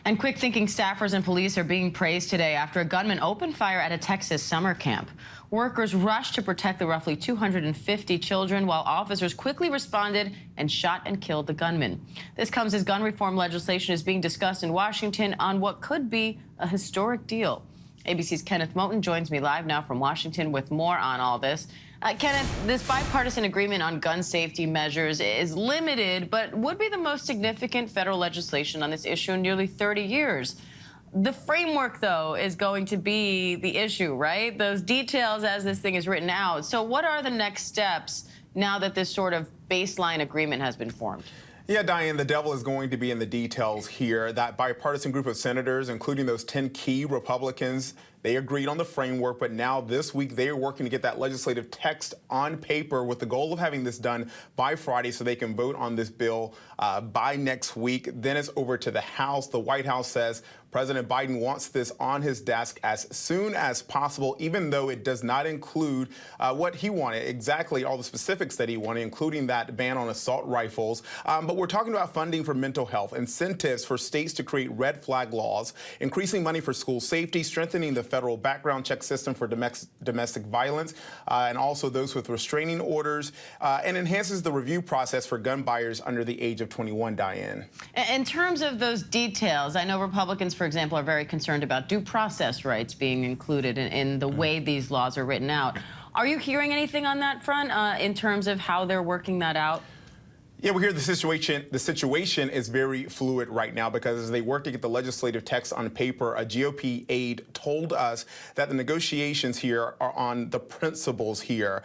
And quick-thinking staffers and police are being praised today after a gunman opened fire at a Texas summer camp. Workers rushed to protect the roughly 250 children while officers quickly responded and shot and killed the gunman. This comes as gun reform legislation is being discussed in Washington on what could be a historic deal. ABC's Kenneth Moten joins me live now from Washington with more on all this. Kenneth, this bipartisan agreement on gun safety measures is limited, but would be the most significant federal legislation on this issue in nearly 30 years. The framework, though, is going to be the issue, right? Those details as this thing is written out. So what are the next steps now that this sort of baseline agreement has been formed? Yeah, Diane, the devil is going to be in the details here. That bipartisan group of senators, including those 10 key Republicans, they agreed on the framework, but now this week they are working to get that legislative text on paper with the goal of having this done by Friday so they can vote on this bill by next week. Then it's over to the House. The White House says President Biden wants this on his desk as soon as possible, even though it does not include what he wanted, exactly all the specifics that he wanted, including that ban on assault rifles. But we're talking about funding for mental health, incentives for states to create red flag laws, increasing money for school safety, strengthening the federal background check system for domestic violence, and also those with restraining orders, and enhances the review process for gun buyers under the age of 21, Diane. In terms of those details, I know Republicans, for example, are very concerned about due process rights being included in the way these laws are written out. Are you hearing anything on that front in terms of how they're working that out? Yeah, we hear the situation is very fluid right now because as they work to get the legislative text on paper, a GOP aide told us that the negotiations here are on the principles here,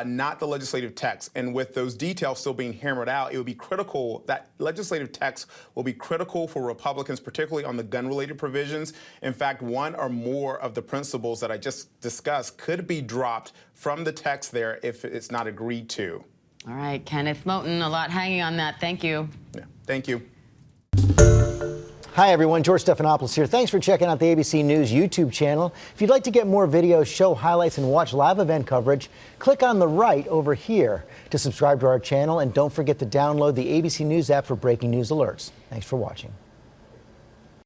not the legislative text. And with those details still being hammered out, it would be critical, that legislative text will be critical for Republicans, particularly on the gun-related provisions. In fact, one or more of the principles that I just discussed could be dropped from the text there if it's not agreed to. All right, Kenneth Moten, a lot hanging on that. Thank you. Yeah, thank you. Hi, everyone. George Stephanopoulos here. Thanks for checking out the ABC News YouTube channel. If you'd like to get more videos, show highlights, and watch live event coverage, click on the right over here to subscribe to our channel. And don't forget to download the ABC News app for breaking news alerts. Thanks for watching.